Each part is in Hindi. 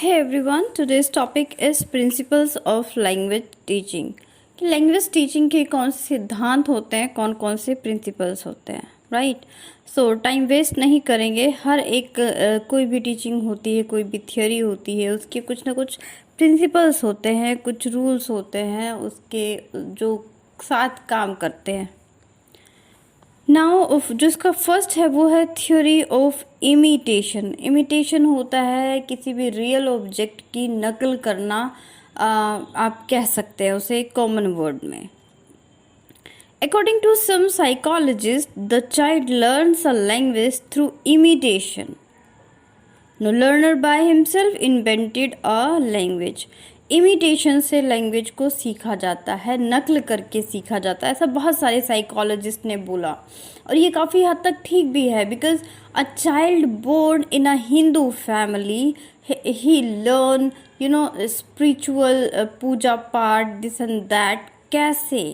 Hey everyone, today's topic is principles of language teaching. कि लैंग्वेज टीचिंग के कौन से सिद्धांत होते हैं, कौन कौन से प्रिंसिपल्स होते हैं, राइट। सो टाइम वेस्ट नहीं करेंगे। हर एक कोई भी टीचिंग होती है, कोई भी थियोरी होती है, उसके कुछ ना कुछ प्रिंसिपल्स होते हैं, कुछ रूल्स होते हैं, उसके जो साथ काम करते हैं। नाउ जो इसका फर्स्ट है वो है थ्योरी ऑफ इमिटेशन। इमिटेशन होता है किसी भी रियल ऑब्जेक्ट की नकल करना। आप कह सकते हैं उसे कॉमन वर्ड में। According to some psychologist the child learns a language through imitation. No learner by himself invented a language. Imitation से लैंग्वेज को सीखा जाता है, नकल करके सीखा जाता है, ऐसा बहुत सारे साइकोलॉजिस्ट ने बोला। और ये काफ़ी हद तक ठीक भी है, because a child born in a Hindu family he learn spiritual puja path this and that. कैसे?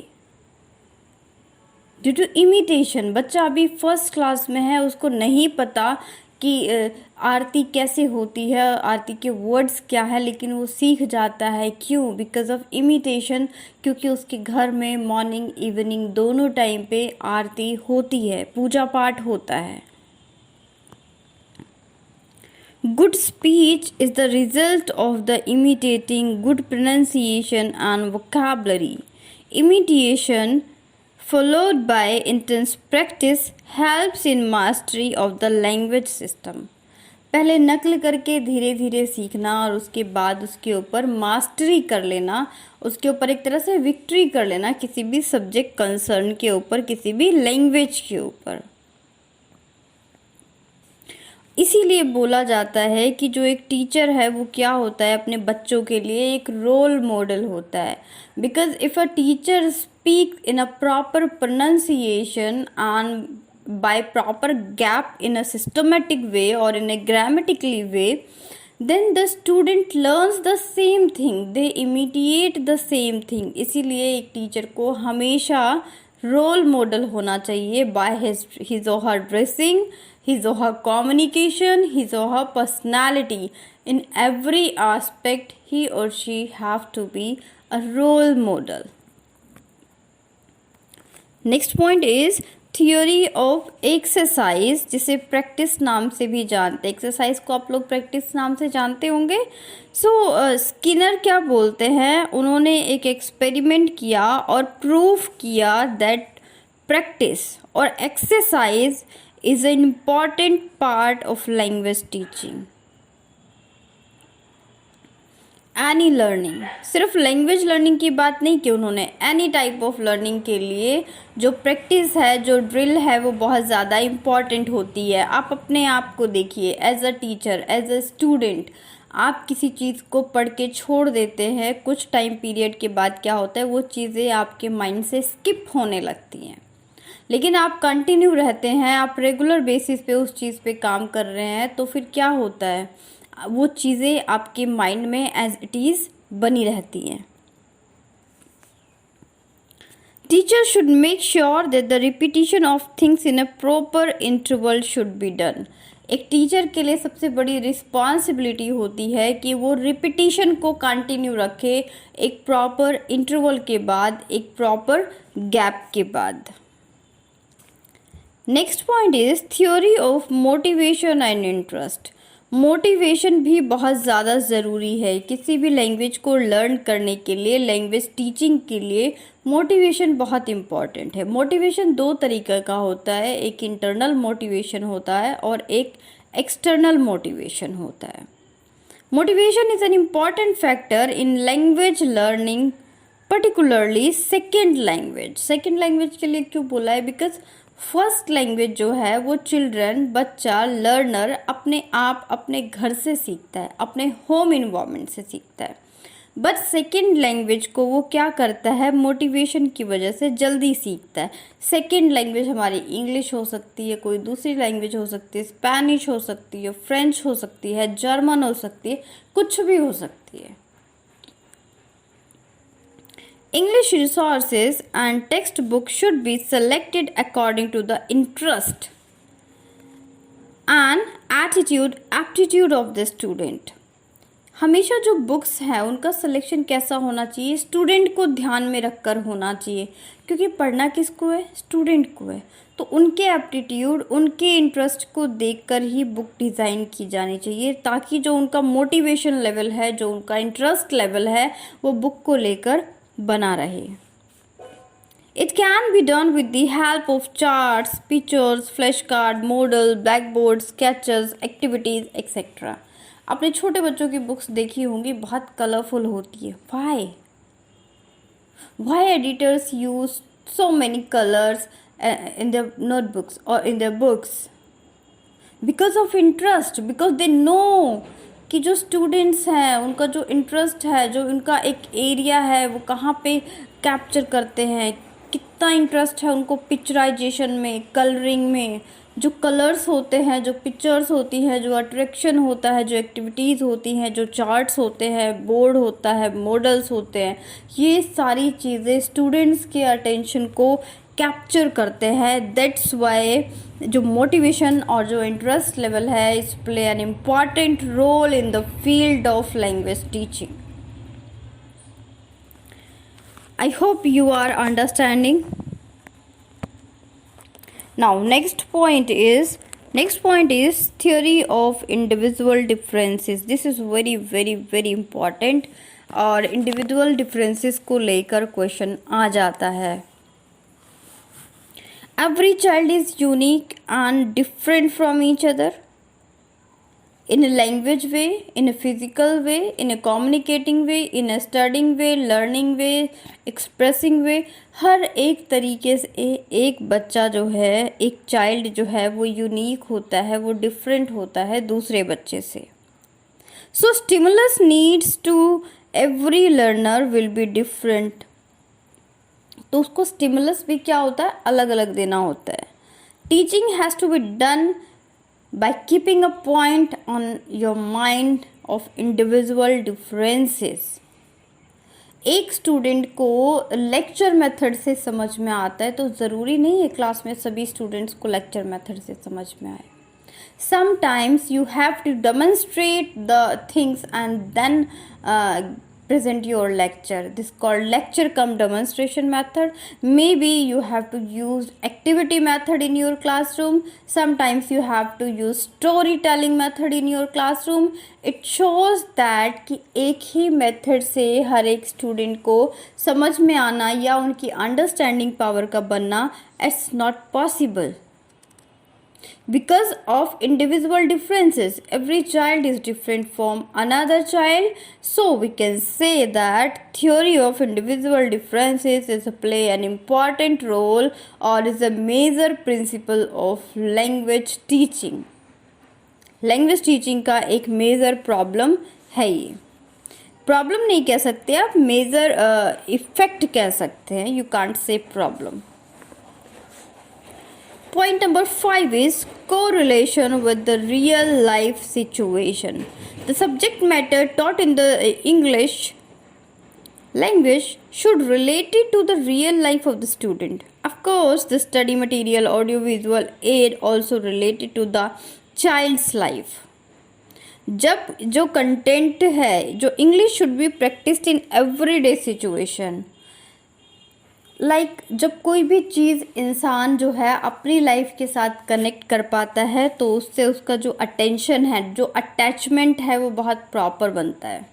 Due to imitation. बच्चा अभी फर्स्ट क्लास में है, उसको नहीं पता कि आरती कैसे होती है, आरती के वर्ड्स क्या है, लेकिन वो सीख जाता है। क्यों? Because of imitation. क्योंकि उसके घर में मॉर्निंग इवनिंग दोनों टाइम पे आरती होती है, पूजा पाठ होता है। Good speech is the result of the imitating good pronunciation and vocabulary. Imitation followed by intense practice helps in mastery of the language system. पहले नकल करके धीरे धीरे सीखना और उसके बाद उसके ऊपर मास्टरी कर लेना, उसके ऊपर एक तरह से विक्ट्री कर लेना किसी भी सब्जेक्ट कंसर्न के ऊपर, किसी भी लैंग्वेज के ऊपर। इसीलिए बोला जाता है कि जो एक टीचर है वो क्या होता है, अपने बच्चों के लिए एक रोल मॉडल होता है। Because if a teacher speak in a proper pronunciation and by proper gap in a systematic way और in a grammatically way, then the student learns the same thing, they imitate the same thing। इसीलिए एक टीचर को हमेशा रोल मॉडल होना चाहिए by his or her dressing, his or her communication, his or her personality। In every aspect he or she have to be a role model। Next point is theory of exercise, जिसे प्रैक्टिस नाम से भी जानते हैं। एक्सरसाइज को आप लोग प्रैक्टिस नाम से जानते होंगे। सो स्किनर क्या बोलते हैं, उन्होंने एक एक्सपेरिमेंट किया और प्रूव किया दैट प्रैक्टिस और exercise is an important part of language teaching. Any learning, सिर्फ लैंग्वेज लर्निंग की बात नहीं की उन्होंने, एनी टाइप ऑफ लर्निंग के लिए जो प्रैक्टिस है, जो ड्रिल है, वो बहुत ज़्यादा इम्पॉर्टेंट होती है। आप अपने आप को देखिए, as a teacher, as a student, आप किसी चीज़ को पढ़ के छोड़ देते हैं, कुछ टाइम पीरियड के बाद क्या होता है, वो चीज़ें आपके माइंड से स्किप होने लगती हैं। लेकिन आप कंटिन्यू रहते हैं, आप रेगुलर बेसिस पे उस चीज़ पे काम कर रहे हैं, तो फिर क्या होता है, वो चीज़ें आपके माइंड में एज इट इज़ बनी रहती हैं। Teacher should make sure that the repetition of things in a proper interval should be done. एक टीचर के लिए सबसे बड़ी रिस्पॉन्सिबिलिटी होती है कि वो रिपीटिशन को कंटिन्यू रखे, एक प्रॉपर इंटरवल के बाद, एक प्रॉपर गैप के बाद। Next point is theory of motivation and interest. Motivation भी बहुत ज़्यादा ज़रूरी है किसी भी लैंग्वेज को लर्न करने के लिए, लैंग्वेज टीचिंग के लिए मोटिवेशन बहुत इम्पॉर्टेंट है। मोटिवेशन दो तरीके का होता है, एक इंटरनल मोटिवेशन होता है और एक एक्सटर्नल मोटिवेशन होता है। Motivation is an important factor in language learning, particularly second language. Second language के लिए क्यों बोला है? बिकॉज फर्स्ट लैंग्वेज जो है वो चिल्ड्रन, बच्चा, लर्नर अपने आप अपने घर से सीखता है, अपने होम इन्वायरमेंट से सीखता है। बट सेकेंड लैंग्वेज को वो क्या करता है, मोटिवेशन की वजह से जल्दी सीखता है। सेकेंड लैंग्वेज हमारी इंग्लिश हो सकती है, कोई दूसरी लैंग्वेज हो सकती है, स्पेनिश हो सकती है, फ्रेंच हो सकती है, जर्मन हो सकती है, कुछ भी हो सकती है। English resources and textbooks should be selected according to the interest and aptitude of the student. हमेशा जो बुक्स हैं उनका सिलेक्शन कैसा होना चाहिए, स्टूडेंट को ध्यान में रखकर होना चाहिए, क्योंकि पढ़ना किसको है, स्टूडेंट को है। तो उनके एप्टीट्यूड, उनके इंटरेस्ट को देखकर ही बुक डिज़ाइन की जानी चाहिए, ताकि जो उनका मोटिवेशन लेवल है, जो उनका इंटरेस्ट लेवल है, वो बुक को लेकर बना रहे। It can be done with the help of charts, pictures, flashcard, model, blackboard, sketches, activities, etc. आपने छोटे बच्चों की बुक्स देखी होंगी, बहुत कलरफुल होती है। Why editors use so many colors in their notebooks or in their books? Because of interest, because they know कि जो स्टूडेंट्स हैं उनका जो इंटरेस्ट है, जो उनका एक एरिया है, वो कहाँ पे कैप्चर करते हैं, कितना इंटरेस्ट है उनको पिक्चराइजेशन में, कलरिंग में, जो कलर्स होते हैं, जो पिक्चर्स होती हैं, जो अट्रैक्शन होता है, जो एक्टिविटीज़ होती हैं, जो चार्ट्स होते हैं, बोर्ड होता है, मॉडल्स होते हैं, ये सारी चीज़ें स्टूडेंट्स के अटेंशन को कैप्चर करते हैं। दैट्स वाई जो मोटिवेशन और जो इंटरेस्ट लेवल है, is play an important role in the field of language teaching. I hope you are understanding. Now next point is theory of individual differences. This is very important और individual differences को लेकर क्वेश्चन आ जाता है। Every child is unique and different from each other in a language way, in a physical way, in a communicating way, in a studying way, learning way, expressing way। हर एक तरीके से एक बच्चा जो है, एक चाइल्ड जो है, वो यूनिक होता है, वो डिफरेंट होता है दूसरे बच्चे से। So stimulus needs to every learner will be different. तो उसको स्टिमुलस भी क्या होता है, अलग अलग देना होता है। Teaching has to be done by keeping a point on your mind of individual differences। एक स्टूडेंट को लेक्चर मेथड से समझ में आता है, तो ज़रूरी नहीं है क्लास में सभी स्टूडेंट्स को लेक्चर मेथड से समझ में आए। Sometimes you have to demonstrate the things and then present your lecture. This is called lecture cum demonstration method. Maybe you have to use activity method in your classroom. Sometimes you have to use storytelling method in your classroom. It shows that कि एक ही मेथड से हर एक स्टूडेंट को समझ में आना या उनकी अंडरस्टैंडिंग पावर का बनना it's not possible. Because of individual differences, every child is different from another child, so we can say that theory of individual differences is play an important role or is a major principle of language teaching। language teaching का एक major problem है ये। प्रॉब्लम नहीं कह सकते आप, मेजर इफेक्ट कह सकते हैं, you can't say problem. Point number 5 is correlation with the real life situation. The subject matter taught in the English language should relate it to the real life of the student. Of course, the study material, audiovisual aid also related to the child's life. जब जो कंटेंट है, जो English should be practised in everyday situation. जब कोई भी चीज़ इंसान जो है अपनी लाइफ के साथ कनेक्ट कर पाता है, तो उससे उसका जो अटेंशन है, जो अटैचमेंट है, वो बहुत प्रॉपर बनता है।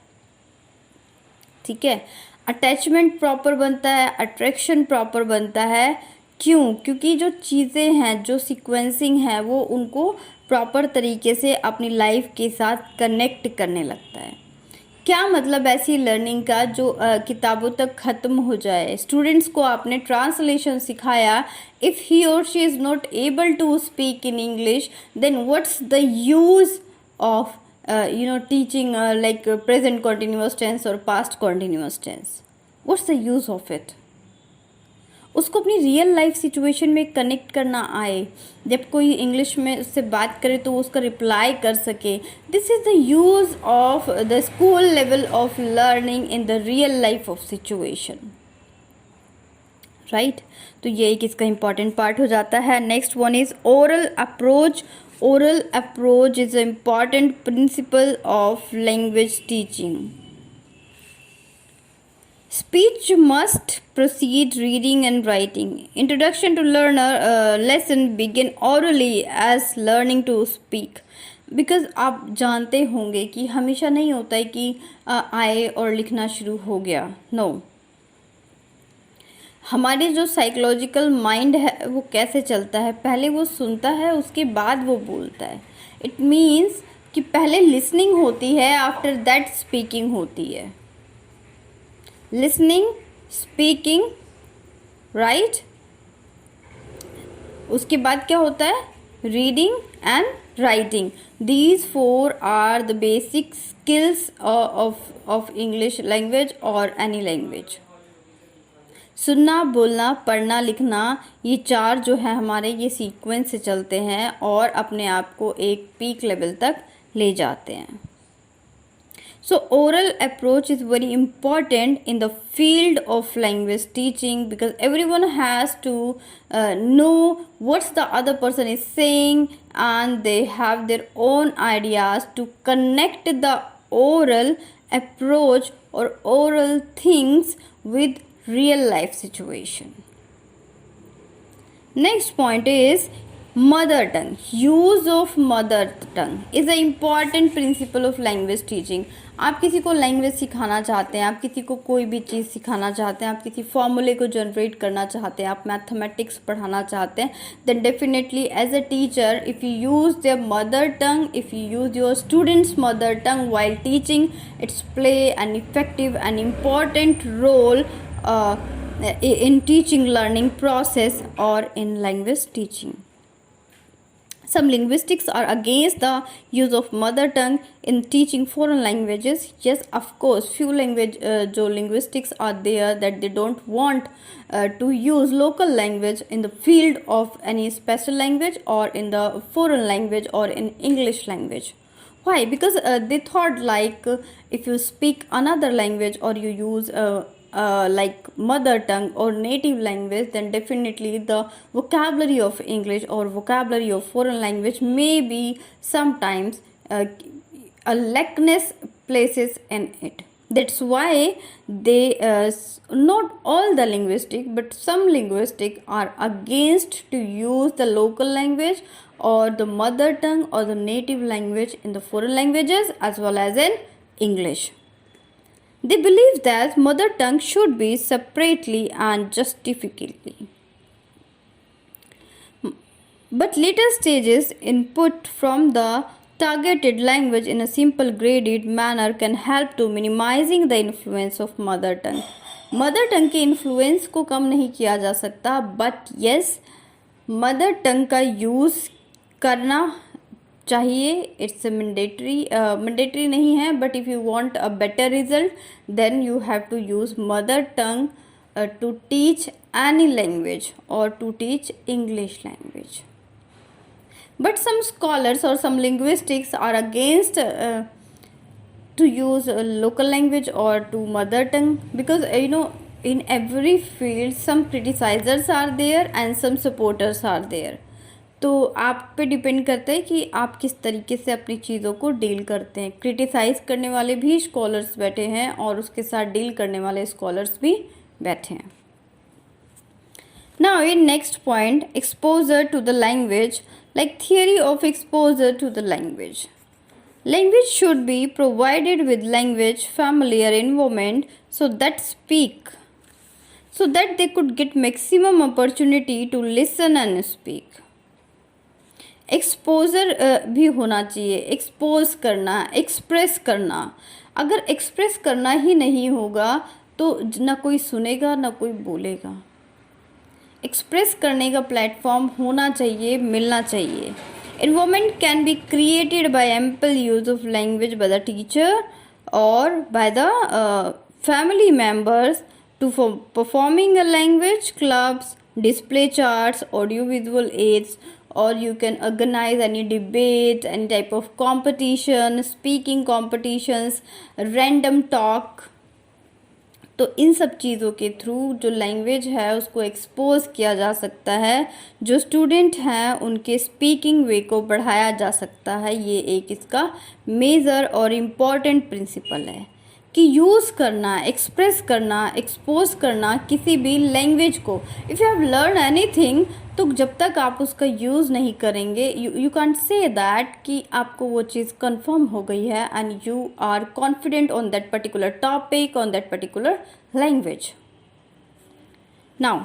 ठीक है, अटैचमेंट प्रॉपर बनता है, अट्रैक्शन प्रॉपर बनता है। क्यों? क्योंकि जो चीज़ें हैं, जो सीक्वेंसिंग है, वो उनको प्रॉपर तरीके से अपनी लाइफ के साथ कनेक्ट करने लगता है। क्या मतलब ऐसी लर्निंग का जो किताबों तक ख़त्म हो जाए। स्टूडेंट्स को आपने ट्रांसलेशन सिखाया, इफ़ ही और she is not able to speak in English, then what's the use of teaching like present continuous tense और past continuous tense. What's the use of it? उसको अपनी रियल लाइफ सिचुएशन में कनेक्ट करना आए, जब कोई इंग्लिश में उससे बात करे तो वो उसका रिप्लाई कर सके। This is the use of the school level of learning in the real life of situation, right. तो ये एक इसका इम्पॉर्टेंट पार्ट हो जाता है। Next one is oral approach oral approach is an important principle of language teaching. Speech must precede reading and writing. Introduction to learner lesson begin orally as learning to speak. Because आप जानते होंगे कि हमेशा नहीं होता है कि आए और लिखना शुरू हो गया. नो. हमारे जो साइकोलॉजिकल माइंड है वो कैसे चलता है, पहले वो सुनता है उसके बाद वो बोलता है. इट मीन्स कि पहले लिसनिंग होती है, आफ्टर दैट स्पीकिंग होती है. Listening, speaking, right. उसके बाद क्या होता है? Reading and writing. These four are the basic skills of English language or any language. सुनना, बोलना, पढ़ना, लिखना, ये चार जो है हमारे ये सीक्वेंस से चलते हैं और अपने आप को एक पीक लेवल तक ले जाते हैं. So oral approach is very important in the field of language teaching because everyone has to know what the other person is saying and they have their own ideas to connect the oral approach or oral things with real life situation. Next point is mother tongue. Use of mother tongue is an important principle of language teaching. आप किसी को लैंग्वेज सिखाना चाहते हैं, आप किसी को कोई भी चीज़ सिखाना चाहते हैं, आप किसी फॉर्मूले को जनरेट करना चाहते हैं, आप मैथमेटिक्स पढ़ाना चाहते हैं, then definitely as a teacher if you use their mother tongue, if you use your students mother tongue while teaching, it's play an effective and important role in teaching learning process or in language teaching. Some linguistics are against the use of mother tongue in teaching foreign languages. Yes, of course, few जो linguistics are there that they don't want to use local language in the field of any special language or in the foreign language or in English language. Why? Because they thought like if you speak another language or you use like mother tongue or native language, then definitely the vocabulary of English or vocabulary of foreign language may be sometimes a lackness places in it. That's why they not all the linguistic but some linguistic are against to use the local language or the mother tongue or the native language in the foreign languages as well as in English. They believe that mother tongue should be separately and justifiably. But later stages input from the targeted language in a simple graded manner can help to minimizing the influence of mother tongue. Mother tongue के इन्फ्लुएंस को कम नहीं किया जा सकता, बट यस मदर टंग का यूज़ करना चाहिए. इट्स मैंडेटरी नहीं है, but if you want a better result then you have to use mother tongue to teach any language और to teach English language. But some scholars or some linguistics are against to use local language or to mother tongue because in every field some criticizers are there and some supporters are there. तो आप पे डिपेंड करता है कि आप किस तरीके से अपनी चीज़ों को डील करते हैं. क्रिटिसाइज़ करने वाले भी स्कॉलर्स बैठे हैं और उसके साथ डील करने वाले स्कॉलर्स भी बैठे हैं. Now in next point, exposure to the language, like theory of exposure to the language. Language should be provided with language familiar environment so that they could get maximum opportunity to listen and speak. Exposure भी होना चाहिए. एक्सपोज करना, एक्सप्रेस करना. अगर एक्सप्रेस करना ही नहीं होगा तो ना कोई सुनेगा ना कोई बोलेगा. एक्सप्रेस करने का प्लेटफॉर्म होना चाहिए, मिलना चाहिए. Environment can be created by ample use of language by the teacher or by the family members to performing a language clubs, display charts, audiovisual aids, or you can organize any debate, any type of competition, speaking competitions, random talk, तो इन सब चीज़ों के थ्रू जो लैंग्वेज है उसको एक्सपोज किया जा सकता है, जो स्टूडेंट हैं उनके स्पीकिंग वे को बढ़ाया जा सकता है। ये एक इसका मेजर और इम्पॉर्टेंट प्रिंसिपल है कि यूज़ करना, एक्सप्रेस करना, एक्सपोज करना किसी भी लैंग्वेज को। If you have learn anything, तो जब तक आप उसका यूज़ नहीं करेंगे, यू कांट से दैट कि आपको वो चीज़ कंफर्म हो गई है and you are confident on that particular topic, on that particular language. Now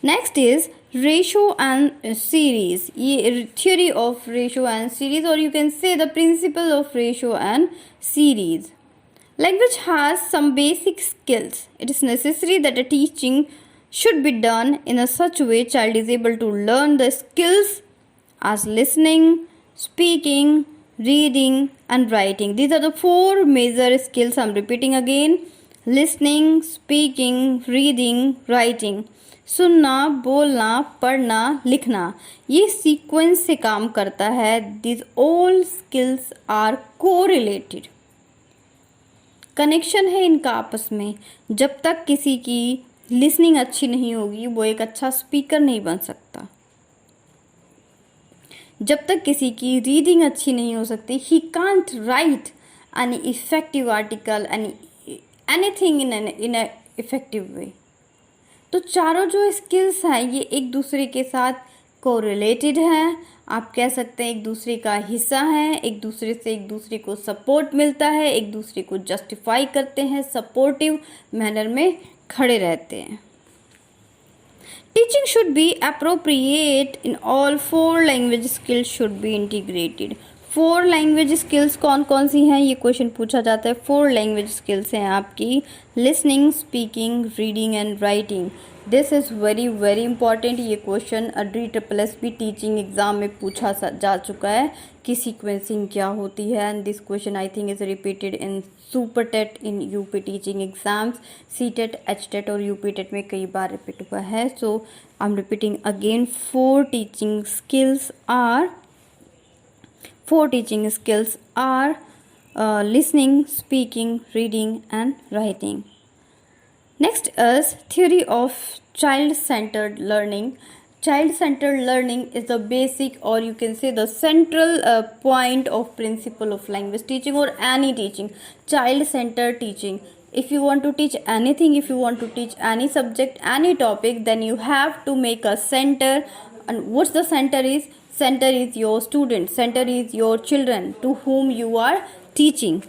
next is ratio and series. ये theory of ratio and series, और you can say the principle of ratio and series. Language has some basic skills. It is necessary that a teaching should be done in a such way child is able to learn the skills as listening, speaking, reading and writing. These are the four major skills. I'm repeating again. Listening, speaking, reading, writing. सुनना, बोलना, पढ़ना, लिखना, ये सीक्वेंस से काम करता है. These all skills are correlated. Connection है इनका आपस में. जब तक किसी की लिसनिंग अच्छी नहीं होगी वो एक अच्छा स्पीकर नहीं बन सकता. जब तक किसी की रीडिंग अच्छी नहीं हो सकती, he can't right any effective article, anything in a effective way. तो चारों जो स्किल्स हैं ये एक दूसरे के साथ कोरिलेटेड हैं. आप कह सकते हैं एक दूसरे का हिस्सा है, एक दूसरे से एक दूसरे को सपोर्ट मिलता है, एक दूसरे को जस्टिफाई करते हैं, सपोर्टिव मैनर में खड़े रहते हैं. Teaching should be appropriate in all four language skills should be integrated. 4 language skills कौन कौन सी हैं ये क्वेश्चन पूछा जाता है. 4 लैंग्वेज स्किल्स हैं आपकी listening, speaking, reading and writing. This is very very important. ये क्वेश्चन DSSB टीचिंग एग्ज़ाम में पूछा जा चुका है कि सीक्वेंसिंग क्या होती है. And this question I think is repeated in super TET, in UP teaching exams. CTET, HTET और यूपी टेट में कई बार रिपीट हुआ है. So I am repeating again. 4 teaching skills are listening, speaking, reading and writing. Next is theory of child-centered learning. Child-centered learning is the basic, or you can say the central point of principle of language teaching or any teaching. Child-centered teaching. If you want to teach anything, if you want to teach any subject, any topic, then you have to make a center. And what's the center is? Center is your student, center is your children to whom you are teaching.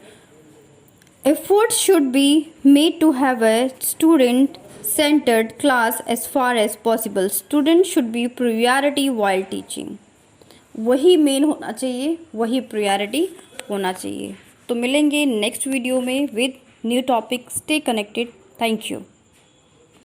Effort should be made to have a student centered class as far as possible. Student should be priority while teaching. वही मेन होना चाहिए, वही priority होना चाहिए. तो मिलेंगे नेक्स्ट वीडियो में with new topic. Stay connected. Thank you.